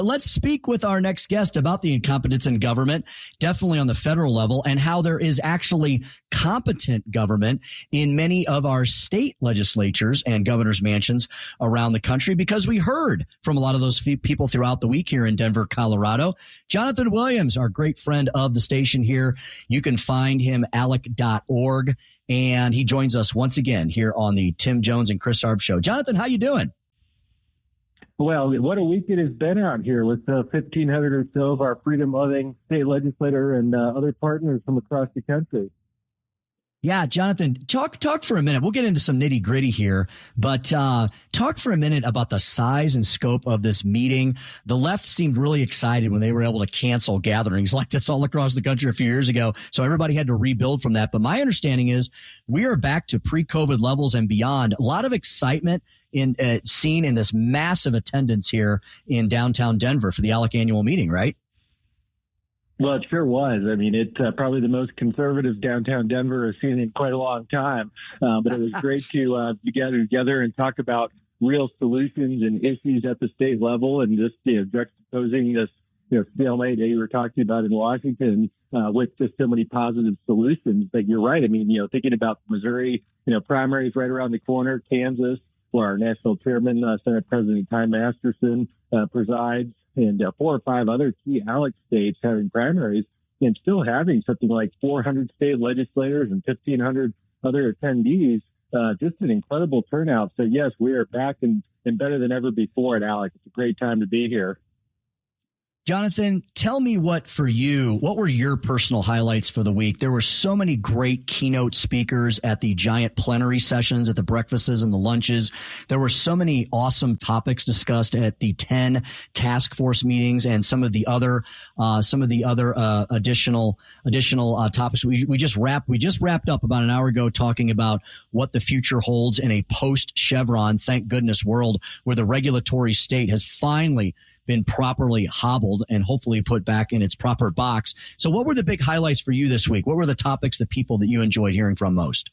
Let's speak with our next guest about the incompetence in government, definitely on the federal level, and how there is actually competent government in many of our state legislatures and governor's mansions around the country, because we heard from a lot of those people throughout the week here in Denver, Colorado. Jonathan Williams, our great friend of the station here. You can find him ALEC.org, and he joins us once again here on the Tim Jones and Chris Arps Show. Jonathan, how you doing? Well, what a week it has been out here with 1,500 or so of our freedom-loving state legislator and other partners from across the country. Yeah, Jonathan, talk for a minute. We'll get into some nitty gritty here, but talk for a minute about the size and scope of this meeting. The left seemed really excited when they were able to cancel gatherings like this all across the country a few years ago. So everybody had to rebuild from that. But my understanding is we are back to pre-COVID levels and beyond. A lot of excitement seen in this massive attendance here in downtown Denver for the ALEC annual meeting, right? Well, it sure was. I mean, it's probably the most conservative downtown Denver has seen in quite a long time. But it was great to be gathered together and talk about real solutions and issues at the state level, and just juxtaposing this stalemate that you were talking about in Washington with just so many positive solutions. But you're right. I mean, thinking about Missouri, primaries right around the corner, Kansas, where our national chairman, Senate President Ty Masterson, presides, and 4 or 5 other key ALEC states having primaries, and still having something like 400 state legislators and 1,500 other attendees. Just an incredible turnout. So, yes, we are back and better than ever before at ALEC. It's a great time to be here. Jonathan, tell me what were your personal highlights for the week? There were so many great keynote speakers at the giant plenary sessions, at the breakfasts and the lunches. There were so many awesome topics discussed at the 10 task force meetings and some of the other additional topics. We just wrapped up about an hour ago talking about what the future holds in a post Chevron, thank goodness, world where the regulatory state has finally been properly hobbled and hopefully put back in its proper box. So what were the big highlights for you this week? What were the topics, the people that you enjoyed hearing from most?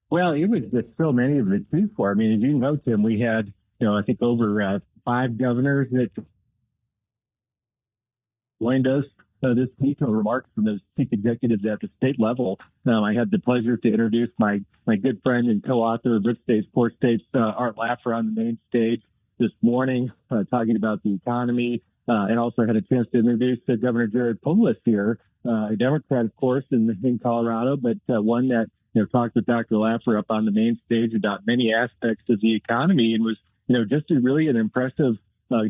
Well, it was just so many of the choose for. I mean, as you know, Tim, we had, I think over 5 governors that joined us this week, remarks from those chief executives at the state level. I had the pleasure to introduce my good friend and co-author of Rich States, Poor States, Art Laffer, on the main stage this morning, talking about the economy, and also had a chance to introduce Governor Jared Polis here, a Democrat, of course, in Colorado, but one that talked with Dr. Laffer up on the main stage about many aspects of the economy, and was just really an impressive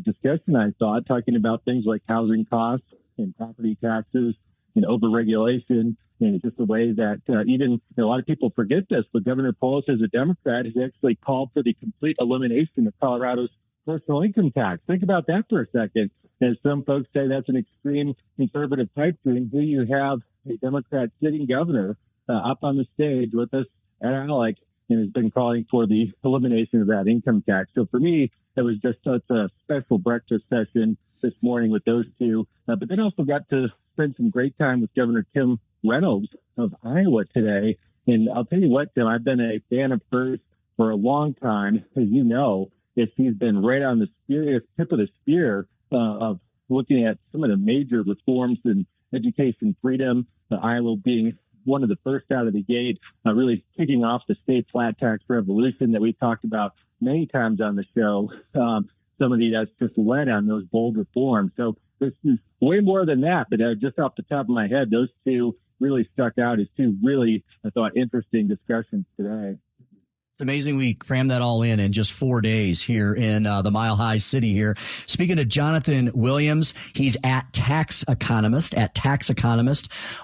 discussion, I thought, talking about things like housing costs and property taxes and overregulation. And just a way that even a lot of people forget this, but Governor Polis, as a Democrat, has actually called for the complete elimination of Colorado's personal income tax. Think about that for a second. As some folks say, that's an extreme conservative type thing. Here you have a Democrat sitting governor up on the stage with us at ALEC, and has been calling for the elimination of that income tax. So for me, it was just such a special breakfast session this morning with those two. But then also got to spend some great time with Governor Kim Reynolds of Iowa today. And I'll tell you what, Tim, I've been a fan of hers for a long time. As you know, she's been right on the tip of the spear of looking at some of the major reforms in education freedom, Iowa being one of the first out of the gate, really kicking off the state flat tax revolution that we've talked about many times on the show. Somebody that's just led on those bold reforms. So this is way more than that, but just off the top of my head, those two really stuck out as two really, I thought, interesting discussions today. It's amazing we crammed that all in just 4 days here in the Mile High City here. Speaking of Jonathan Williams, he's at Tax Economist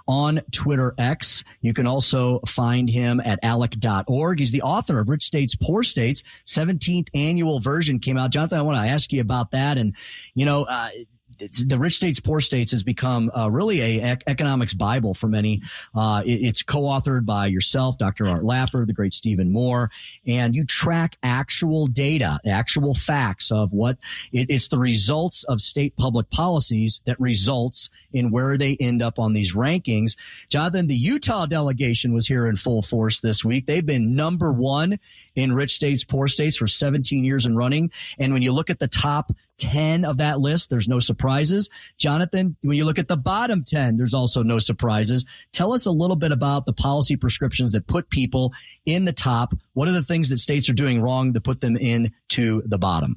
on Twitter X. You can also find him at ALEC.org. He's the author of Rich States, Poor States. 17th annual version came out. Jonathan, I want to ask you about that. And, the Rich States, Poor States has become really a economics Bible for many. It's co-authored by yourself, Dr. Art Laffer, the great Stephen Moore, and you track actual data, actual facts of what it's the results of state public policies that results in where they end up on these rankings. Jonathan, the Utah delegation was here in full force this week. They've been number 1 in Rich States, Poor States for 17 years and running. And when you look at the top 10 of that list, there's no surprises. Jonathan, when you look at the bottom 10, there's also no surprises. Tell us a little bit about the policy prescriptions that put people in the top. What are the things that states are doing wrong that put them into the bottom?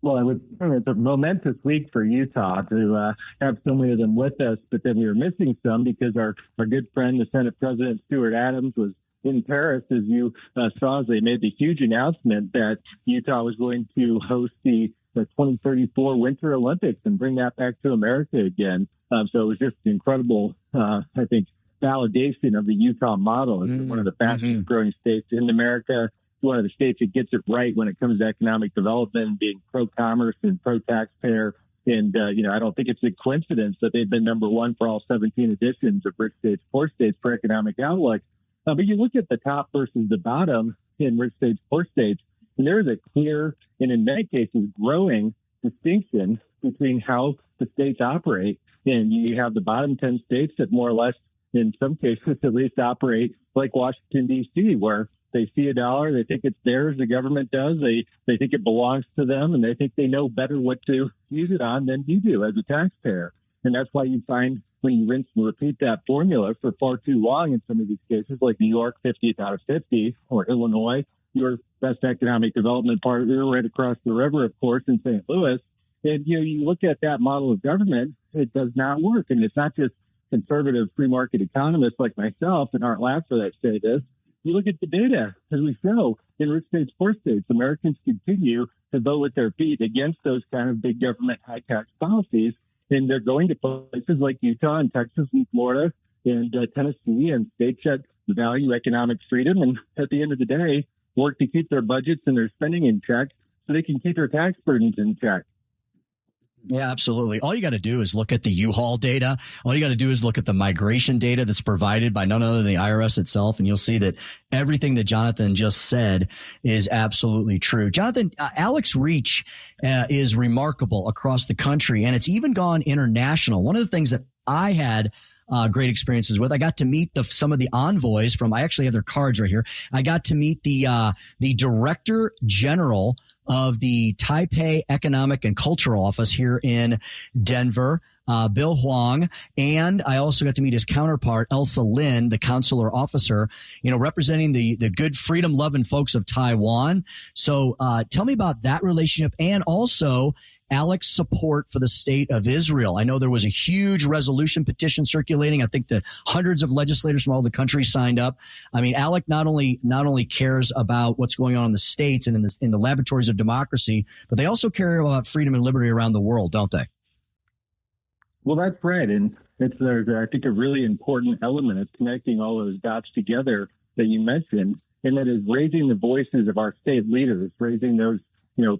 Well, it's a momentous week for Utah to have so many of them with us, but then we were missing some because our good friend, the Senate President Stuart Adams, was in Paris, as you saw, as they made the huge announcement that Utah was going to host the 2034 Winter Olympics and bring that back to America again. So it was just incredible, I think, validation of the Utah model as one of the fastest growing states in America. One of the states that gets it right when it comes to economic development, being pro-commerce and pro-taxpayer. And, I don't think it's a coincidence that they've been number one for all 17 editions of Rich States, Poor States for Economic Outlook. But you look at the top versus the bottom in Rich States, Poor States, and there is a clear and in many cases growing distinction between how the states operate. And you have the bottom 10 states that more or less, in some cases at least, operate like Washington, D.C., where they see a dollar, they think it's theirs, the government does, they think it belongs to them, and they think they know better what to use it on than you do as a taxpayer. And that's why you find when you rinse and repeat that formula for far too long in some of these cases, like New York, 50th out of 50, or Illinois, your best economic development partner right across the river, of course, in St. Louis. And, you look at that model of government, it does not work. And it's not just conservative free market economists like myself and Art Laffer that say this. You look at the data, as we show, in Rich States, Poor States, Americans continue to vote with their feet against those kind of big government high tax policies. And they're going to places like Utah and Texas and Florida and Tennessee and states that value economic freedom. And at the end of the day, work to keep their budgets and their spending in check so they can keep their tax burdens in check. Yeah, absolutely. All you got to do is look at the U-Haul data. All you got to do is look at the migration data that's provided by none other than the IRS itself, and you'll see that everything that Jonathan just said is absolutely true. Jonathan, ALEC's reach is remarkable across the country, and it's even gone international. One of the things that I had great experiences with. I got to meet some of the envoys from, I actually have their cards right here. I got to meet the Director General of the Taipei Economic and Cultural Office here in Denver, Bill Huang, and I also got to meet his counterpart, Elsa Lin, the consular officer, representing the good freedom-loving folks of Taiwan. So tell me about that relationship and also ALEC's support for the state of Israel. I know there was a huge resolution petition circulating. I think that hundreds of legislators from all the countries signed up. I mean, ALEC not only cares about what's going on in the states and in the laboratories of democracy, but they also care about freedom and liberty around the world, don't they? Well, that's right. And there's, I think, a really important element of connecting all those dots together that you mentioned, and that is raising the voices of our state leaders, raising those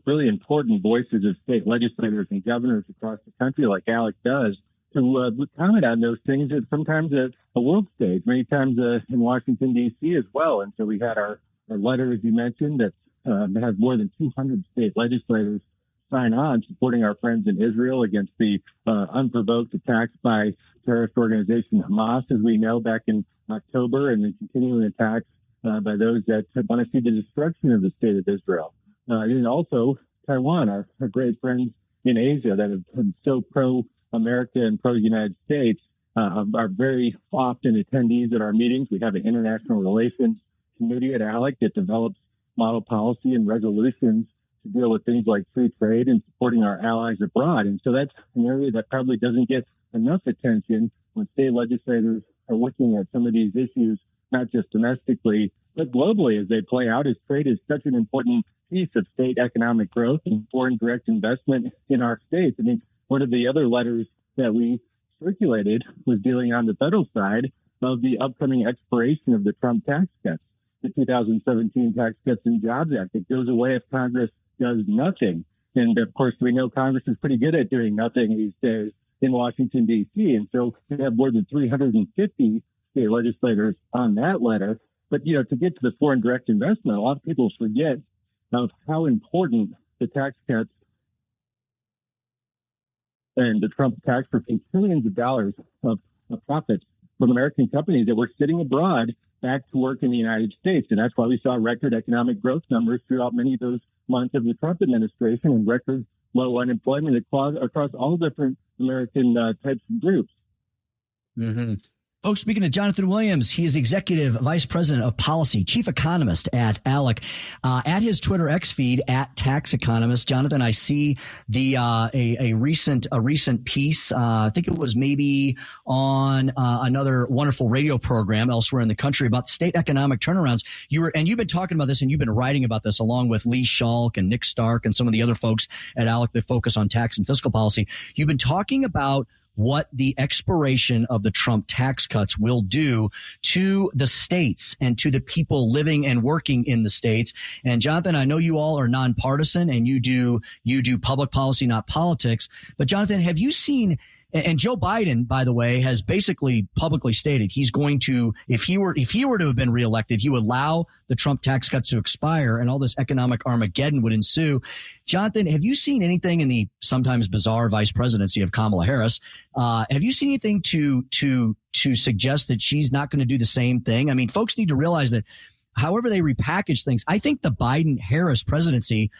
really important voices of state legislators and governors across the country like ALEC does to comment on those things that sometimes at a world stage, many times in Washington, D.C. as well. And so we had our letter, as you mentioned, that has more than 200 state legislators sign on supporting our friends in Israel against the unprovoked attacks by terrorist organization Hamas, as we know, back in October, and the continuing attacks by those that want to see the destruction of the state of Israel. And also Taiwan, our great friends in Asia that have been so pro-America and pro-United States, are very often attendees at our meetings. We have an international relations committee at ALEC that develops model policy and resolutions to deal with things like free trade and supporting our allies abroad. And so that's an area that probably doesn't get enough attention when state legislators are looking at some of these issues, not just domestically, but globally as they play out, as trade is such an important piece of state economic growth and foreign direct investment in our states. I mean, one of the other letters that we circulated was dealing on the federal side of the upcoming expiration of the Trump tax cuts, the 2017 Tax Cuts and Jobs Act. It goes away if Congress does nothing. And of course, we know Congress is pretty good at doing nothing these days in Washington, D.C. And so we have more than 350 state legislators on that letter. But, to get to the foreign direct investment, a lot of people forget of how important the tax cuts and the Trump tax for trillions of dollars of profits from American companies that were sitting abroad back to work in the United States. And that's why we saw record economic growth numbers throughout many of those months of the Trump administration and record low unemployment across all different American types of groups. Mm-hmm. Oh, speaking of Jonathan Williams, he is Executive Vice President of Policy, Chief Economist at ALEC. At his Twitter X feed, at Tax Economist, Jonathan, I see the a recent piece. I think it was maybe on another wonderful radio program elsewhere in the country about state economic turnarounds. You've been talking about this, and you've been writing about this along with Lee Schalk and Nick Stark and some of the other folks at ALEC that focus on tax and fiscal policy. You've been talking about what the expiration of the Trump tax cuts will do to the states and to the people living and working in the states. And Jonathan, I know you all are nonpartisan and you do public policy, not politics. But Jonathan, have you seen, and Joe Biden, by the way, has basically publicly stated he's going to, if he were to have been reelected, he would allow the Trump tax cuts to expire and all this economic Armageddon would ensue. Jonathan, have you seen anything in the sometimes bizarre vice presidency of Kamala Harris? Have you seen anything to suggest that she's not going to do the same thing? I mean, folks need to realize that however they repackage things, I think the Biden-Harris presidency,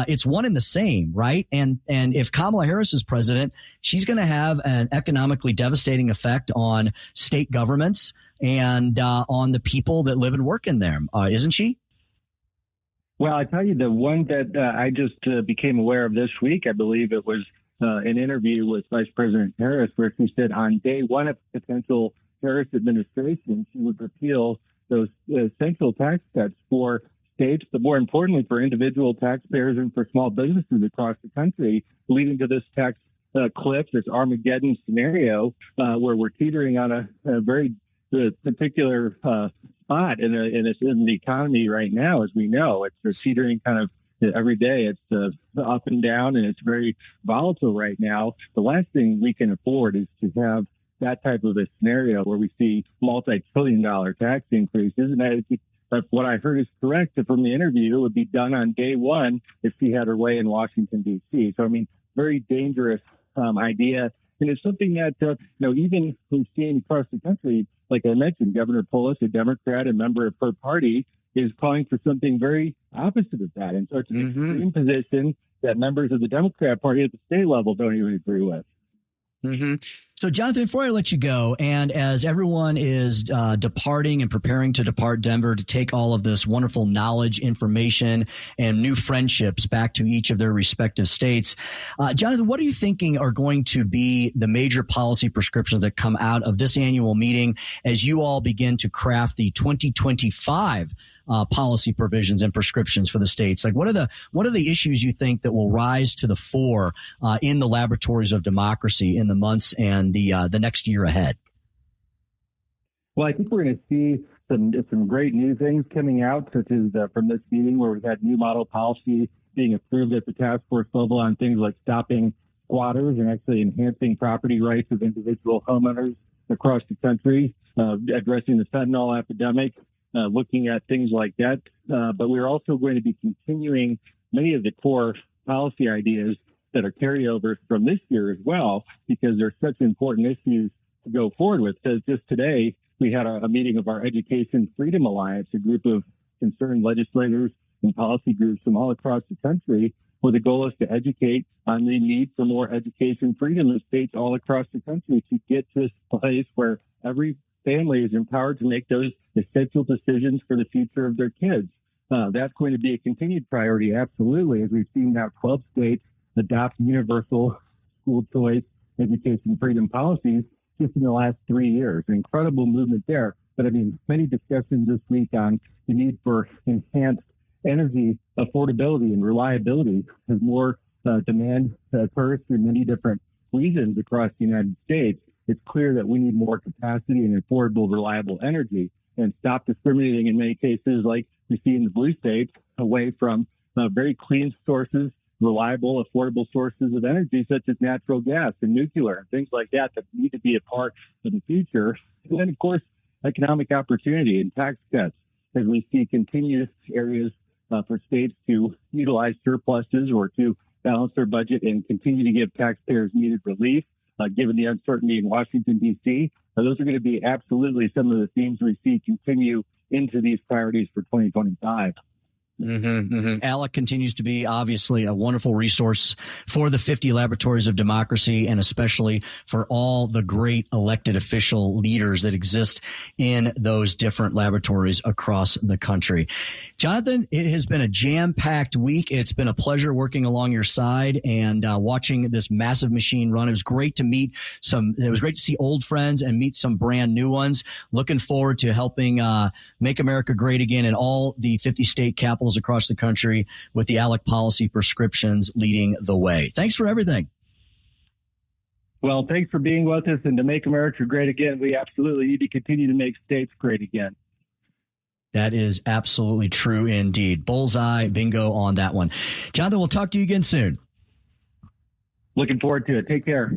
it's one and the same, right? And if Kamala Harris is president, she's going to have an economically devastating effect on state governments and on the people that live and work in them, isn't she? Well, I tell you, the one that I just became aware of this week, I believe it was an interview with Vice President Harris, where she said on day one of potential Harris administration, she would repeal those essential tax cuts for states, but more importantly for individual taxpayers and for small businesses across the country, leading to this tax cliff, this Armageddon scenario, where we're teetering on a very particular spot in the economy right now. As we know, it's teetering kind of every day. It's up and down, and it's very volatile right now. The last thing we can afford is to have that type of a scenario where we see multi-trillion-dollar tax increases. And if what I heard is correct from the interview, it would be done on day one if she had her way in Washington, D.C. So, I mean, very dangerous idea. And it's something that, even we've seen across the country, like I mentioned, Governor Polis, a Democrat, a member of her party, is calling for something very opposite of that. And so it's an extreme position that members of the Democrat Party at the state level don't even agree with. Mm-hmm. So, Jonathan, before I let you go, and as everyone is departing and preparing to depart Denver to take all of this wonderful knowledge, information, and new friendships back to each of their respective states, Jonathan, what are you thinking are going to be the major policy prescriptions that come out of this annual meeting as you all begin to craft the 2025 policy provisions and prescriptions for the states? Like, what are the issues you think that will rise to the fore in the laboratories of democracy in the months and the next year ahead? Well, I think we're going to see some great new things coming out, such as from this meeting where we've had new model policy being approved at the task force level on things like stopping squatters and actually enhancing property rights of individual homeowners across the country, addressing the fentanyl epidemic, looking at things like that. But we're also going to be continuing many of the core policy ideas that are carryovers from this year as well, because they're such important issues to go forward with. So just today, we had a meeting of our Education Freedom Alliance, a group of concerned legislators and policy groups from all across the country, where the goal is to educate on the need for more education freedom in states all across the country to get to this place where every family is empowered to make those essential decisions for the future of their kids. That's going to be a continued priority, absolutely, as we've seen now 12 states adopt universal school choice education freedom policies just in the last 3 years. An incredible movement there. But I mean, many discussions this week on the need for enhanced energy affordability and reliability as more demand occurs through many different regions across the United States. It's clear that we need more capacity and affordable, reliable energy, and stop discriminating in many cases, like we see in the blue states, away from very clean sources, reliable, affordable sources of energy, such as natural gas and nuclear and things like that need to be a part of the future. And then, of course, economic opportunity and tax cuts, as we see continuous areas for states to utilize surpluses or to balance their budget and continue to give taxpayers needed relief. given the uncertainty in Washington, D.C. Those are going to be absolutely some of the themes we see continue into these priorities for 2025. ALEC continues to be obviously a wonderful resource for the 50 laboratories of democracy, and especially for all the great elected official leaders that exist in those different laboratories across the country. Jonathan, it has been a jam-packed week. It's been a pleasure working along your side and watching this massive machine run. It was great to see old friends and meet some brand new ones. Looking forward to helping make America great again in all the 50 state capitals across the country, with the ALEC policy prescriptions leading the way. Thanks for everything. Well, thanks for being with us. And to make America great again, we absolutely need to continue to make states great again. That is absolutely true indeed. Bullseye, bingo on that one. Jonathan, we'll talk to you again soon. Looking forward to it. Take care.